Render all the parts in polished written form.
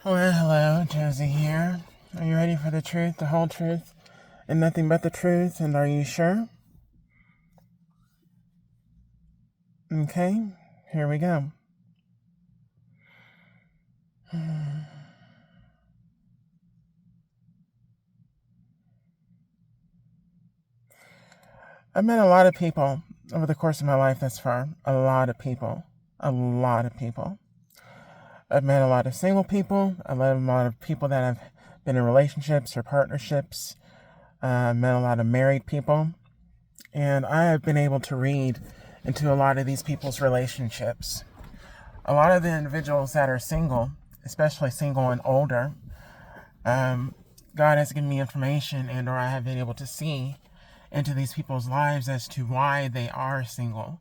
Well, hello, Josie here. Are you ready for the truth, the whole truth, and nothing but the truth? And are you sure? Okay, here we go. I've met a lot of people over the course of my life thus far. A lot of people. A lot of people. I've met a lot of single people. I've met a lot of people that have been in relationships or partnerships. I've met a lot of married people. And I have been able to read into a lot of these people's relationships. A lot of the individuals that are single, especially single and older, God has given me information and or I have been able to see into these people's lives as to why they are single,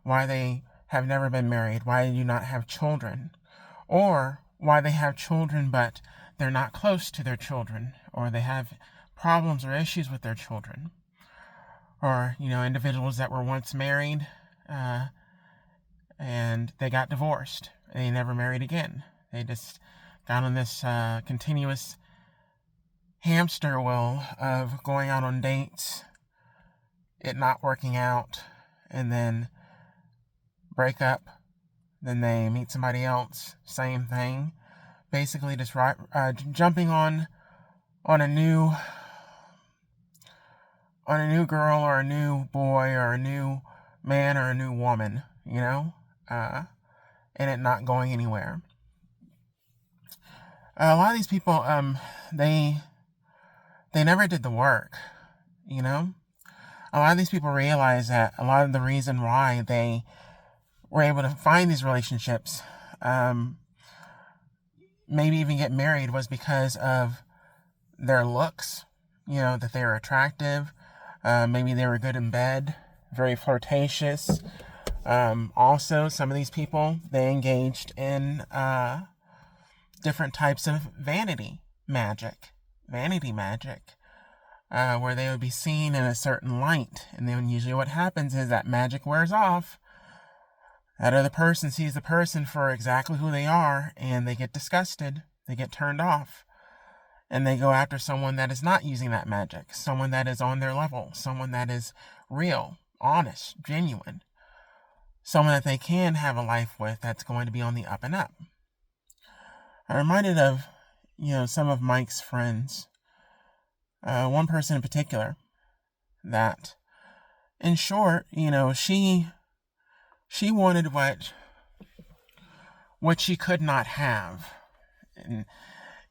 why they have never been married, why they do not have children, or why they have children but they're not close to their children, or they have problems or issues with their children, or, individuals that were once married and they got divorced. They never married again. They just got on this continuous hamster wheel of going out on dates, it not working out, and then break up. Then they meet somebody else, same thing. Basically, just jumping on a new girl or a new boy or a new man or a new woman, and it not going anywhere. A lot of these people, they never did the work, A lot of these people realize that a lot of the reason why they were able to find these relationships, maybe even get married, was because of their looks, that they were attractive. Maybe they were good in bed, very flirtatious. Also, some of these people, they engaged in different types of vanity magic, where they would be seen in a certain light. And then usually what happens is that magic wears off. That other person sees the person for exactly who they are, and they get disgusted. They get turned off. And they go after someone that is not using that magic, someone that is on their level, someone that is real, honest, genuine, someone that they can have a life with that's going to be on the up and up. I'm reminded of, some of Mike's friends. One person in particular that, in short, she wanted what she could not have.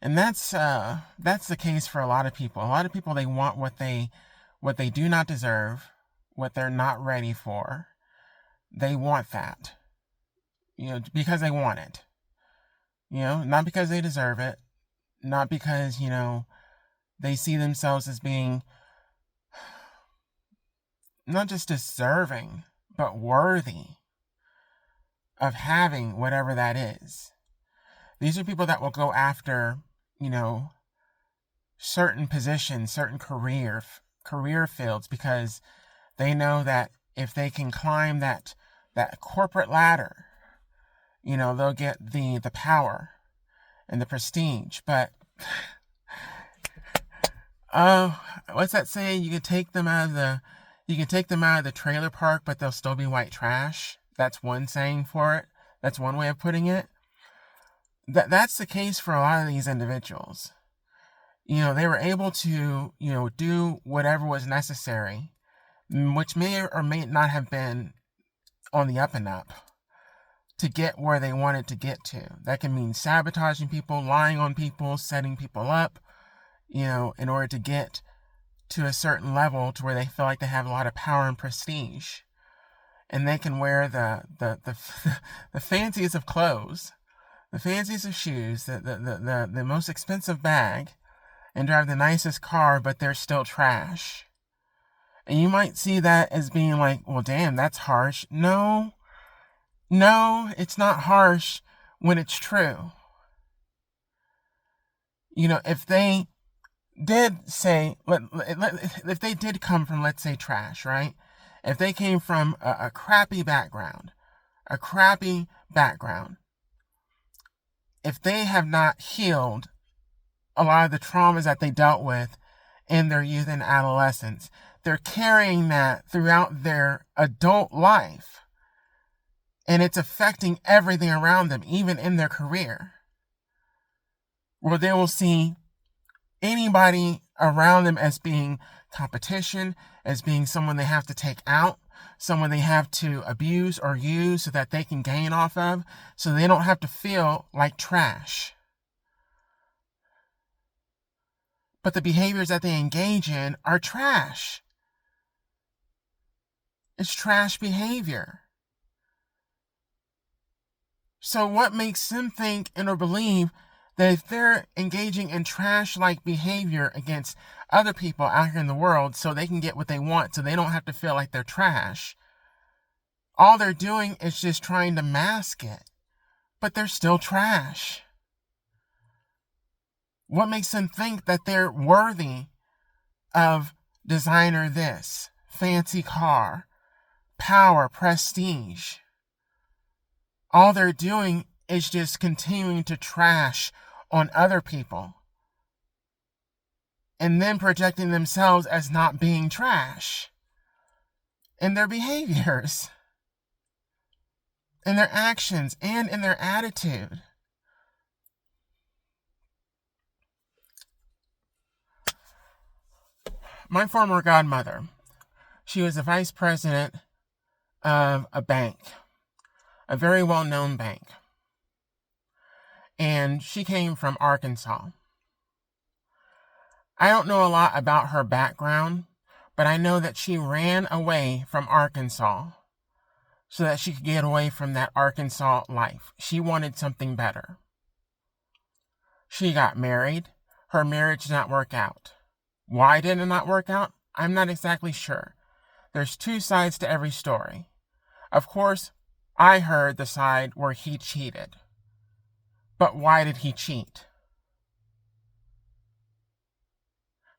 And that's the case for a lot of people. A lot of people, they want what they do not deserve, what they're not ready for. They want that, because they want it. Not because they deserve it, not because, they see themselves as being not just deserving, but worthy of having whatever that is. These are people that will go after, certain positions, certain career fields, because they know that if they can climb that corporate ladder, they'll get the power and the prestige. But what's that saying? You can take them out of the trailer park, but they'll still be white trash. That's one saying for it. That's one way of putting it. That's the case for a lot of these individuals. They were able to, do whatever was necessary, which may or may not have been on the up and up, to get where they wanted to get to. That can mean sabotaging people, lying on people, setting people up, in order to get to a certain level to where they feel like they have a lot of power and prestige. And they can wear the fanciest of clothes, the fanciest of shoes, the most expensive bag, and drive the nicest car, but they're still trash. And you might see that as being like, well, damn, that's harsh. No, it's not harsh when it's true. If they did say, if they did come from, let's say, trash, right? If they came from a crappy background, if they have not healed a lot of the traumas that they dealt with in their youth and adolescence, they're carrying that throughout their adult life. And it's affecting everything around them, even in their career. Where they will see anybody around them as being competition, as being someone they have to take out, someone they have to abuse or use so that they can gain off of, so they don't have to feel like trash. But the behaviors that they engage in are trash. It's trash behavior. So what makes them think and or believe that if they're engaging in trash-like behavior against other people out here in the world so they can get what they want, so they don't have to feel like they're trash, all they're doing is just trying to mask it, but they're still trash. What makes them think that they're worthy of designer this, fancy car, power, prestige? All they're doing is just continuing to trash on other people and then projecting themselves as not being trash in their behaviors, in their actions, and in their attitude. My former godmother, she was the vice president of a bank, a very well-known bank. And she came from Arkansas. I don't know a lot about her background, but I know that she ran away from Arkansas so that she could get away from that Arkansas life. She wanted something better. She got married. Her marriage did not work out. Why did it not work out? I'm not exactly sure. There's two sides to every story. Of course, I heard the side where he cheated. But why did he cheat?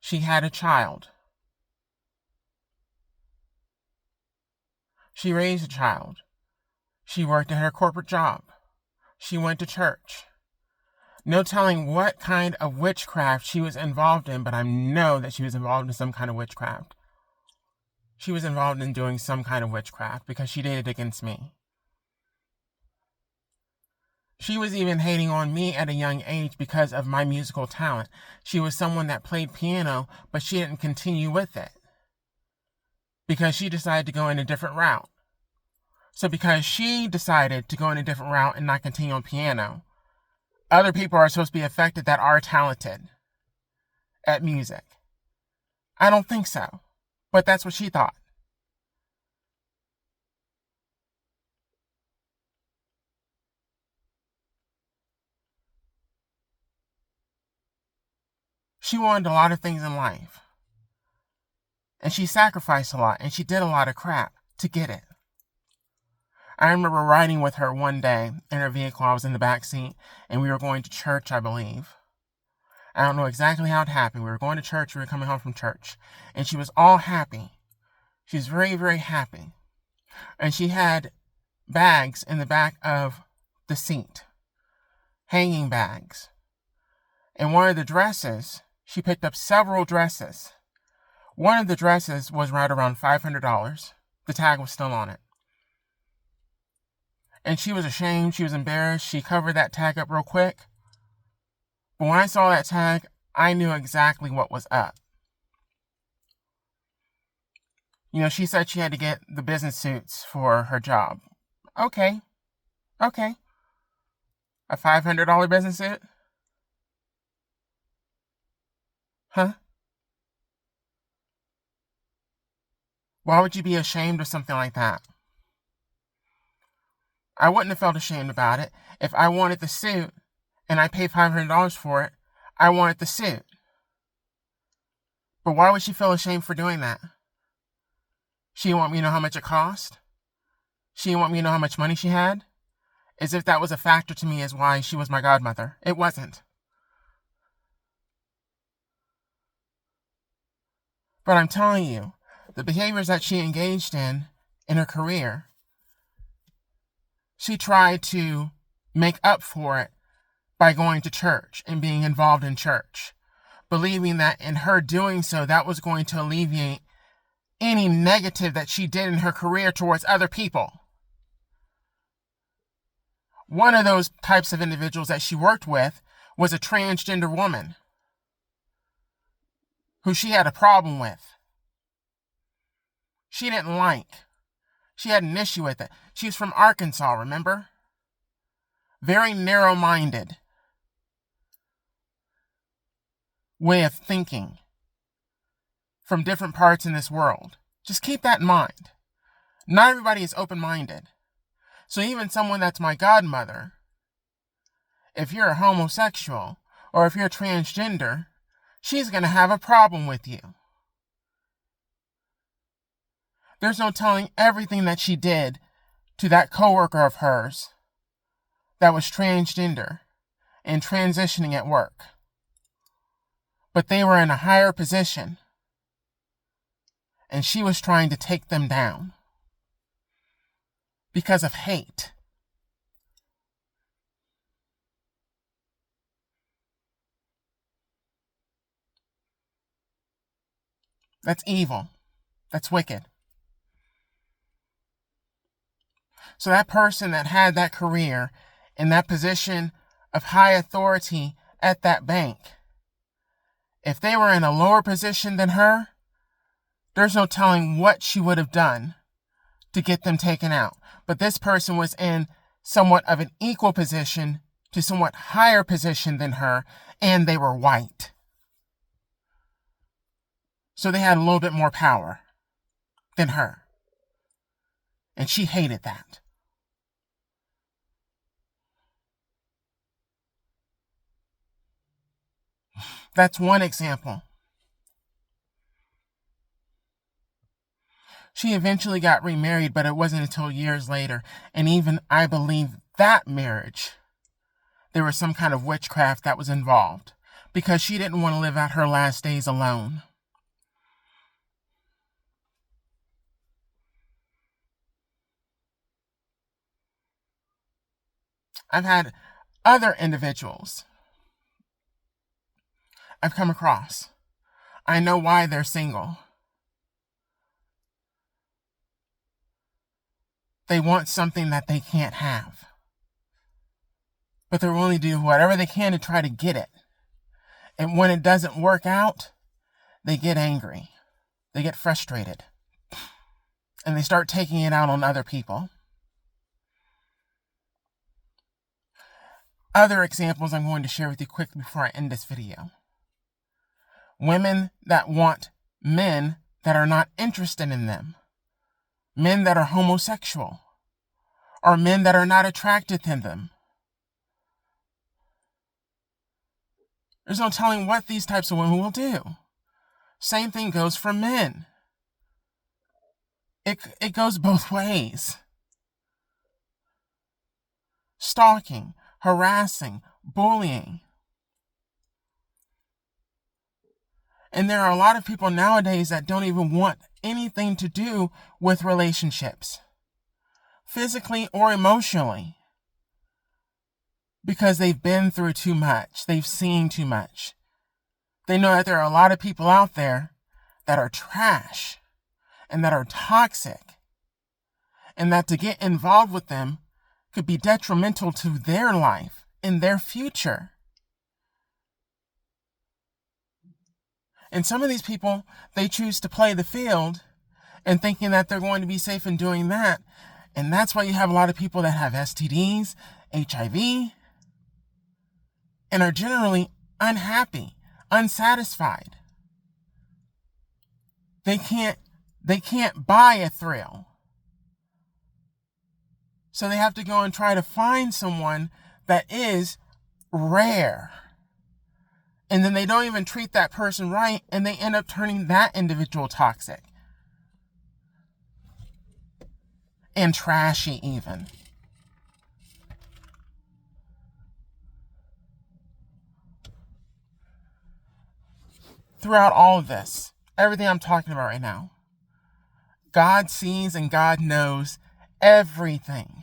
She had a child. She raised a child. She worked at her corporate job. She went to church. No telling what kind of witchcraft she was involved in, but I know that she was involved in some kind of witchcraft. She was involved in doing some kind of witchcraft because she did it against me. She was even hating on me at a young age because of my musical talent. She was someone that played piano, but she didn't continue with it because she decided to go in a different route. So because she decided to go in a different route and not continue on piano, other people are supposed to be affected that are talented at music. I don't think so, but that's what she thought. She wanted a lot of things in life. And she sacrificed a lot, and she did a lot of crap to get it. I remember riding with her one day in her vehicle. I was in the back seat, and we were going to church, I believe. I don't know exactly how it happened. We were going to church. We were coming home from church. And she was all happy. She was very, very happy. And she had bags in the back of the seat. Hanging bags. And one of the dresses, she picked up several dresses. One of the dresses was right around $500. The tag was still on it. And she was ashamed. She was embarrassed. She covered that tag up real quick. But when I saw that tag, I knew exactly what was up. You know, she said she had to get the business suits for her job. Okay. A $500 business suit? Huh? Why would you be ashamed of something like that? I wouldn't have felt ashamed about it. If I wanted the suit and I paid $500 for it, I wanted the suit. But why would she feel ashamed for doing that? She didn't want me to know how much it cost? She didn't want me to know how much money she had? As if that was a factor to me as why she was my godmother. It wasn't. But I'm telling you, the behaviors that she engaged in her career, she tried to make up for it by going to church and being involved in church, believing that in her doing so, that was going to alleviate any negative that she did in her career towards other people. One of those types of individuals that she worked with was a transgender woman who she had a problem with. She didn't like. She had an issue with it. She was from Arkansas, remember? Very narrow-minded way of thinking from different parts in this world. Just keep that in mind. Not everybody is open-minded. So even someone that's my godmother, if you're a homosexual or if you're transgender, she's going to have a problem with you. There's no telling everything that she did to that coworker of hers that was transgender and transitioning at work. But they were in a higher position, and she was trying to take them down because of hate. That's evil. That's wicked. So that person that had that career in that position of high authority at that bank, if they were in a lower position than her, there's no telling what she would have done to get them taken out. But this person was in somewhat of an equal position to somewhat higher position than her, and they were white. So they had a little bit more power than her. And she hated that. That's one example. She eventually got remarried, but it wasn't until years later. And even, I believe, that marriage, there was some kind of witchcraft that was involved, because she didn't want to live out her last days alone. I've had other individuals I've come across. I know why they're single. They want something that they can't have. But they're willing to do whatever they can to try to get it. And when it doesn't work out, they get angry. They get frustrated. And they start taking it out on other people. Other examples I'm going to share with you quickly before I end this video. Women that want men that are not interested in them. Men that are homosexual. Or men that are not attracted to them. There's no telling what these types of women will do. Same thing goes for men. It goes both ways. Stalking, harassing, bullying. And there are a lot of people nowadays that don't even want anything to do with relationships, physically or emotionally, because they've been through too much. They've seen too much. They know that there are a lot of people out there that are trash and that are toxic, and that to get involved with them could be detrimental to their life and their future. And some of these people, they choose to play the field and thinking that they're going to be safe in doing that. And that's why you have a lot of people that have STDs, HIV, and are generally unhappy, unsatisfied. They can't buy a thrill. So they have to go and try to find someone that is rare. And then they don't even treat that person right, and they end up turning that individual toxic. And trashy even. Throughout all of this, everything I'm talking about right now, God sees and God knows everything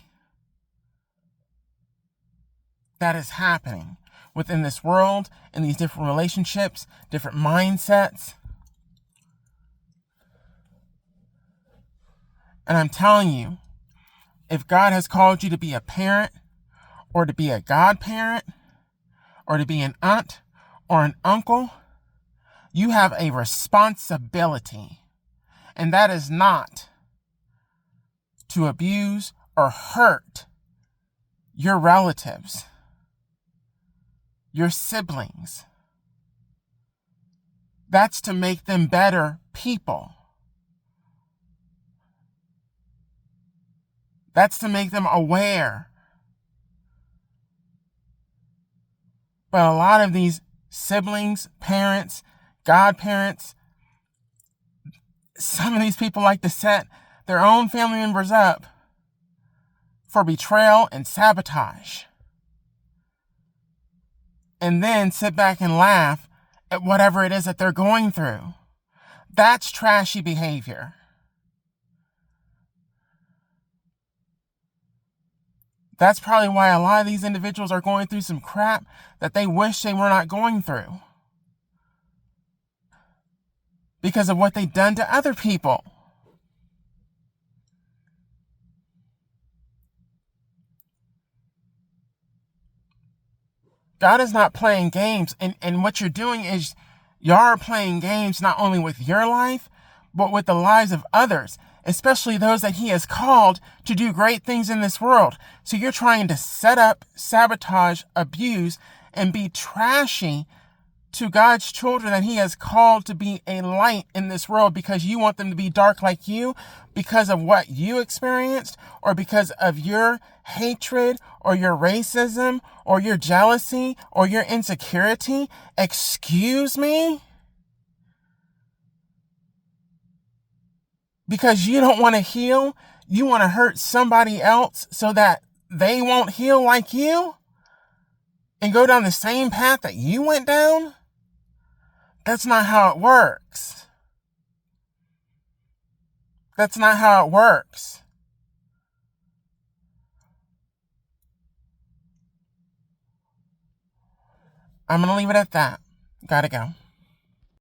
that is happening. within this world, in these different relationships, different mindsets. And I'm telling you, if God has called you to be a parent, or to be a godparent, or to be an aunt or an uncle, you have a responsibility. And that is not to abuse or hurt your relatives, your siblings. That's to make them better people. That's to make them aware. But a lot of these siblings, parents, godparents, some of these people like to set their own family members up for betrayal and sabotage. And then sit back and laugh at whatever it is that they're going through. That's trashy behavior. That's probably why a lot of these individuals are going through some crap that they wish they were not going through. Because of what they've done to other people. God is not playing games. And what you're doing is you're playing games not only with your life, but with the lives of others, especially those that he has called to do great things in this world. So you're trying to set up, sabotage, abuse, and be trashy to God's children that he has called to be a light in this world because you want them to be dark like you because of what you experienced or because of your hatred or your racism or your jealousy or your insecurity. Excuse me? Because you don't want to heal, you want to hurt somebody else so that they won't heal like you and go down the same path that you went down? That's not how it works. That's not how it works. I'm going to leave it at that. Gotta go.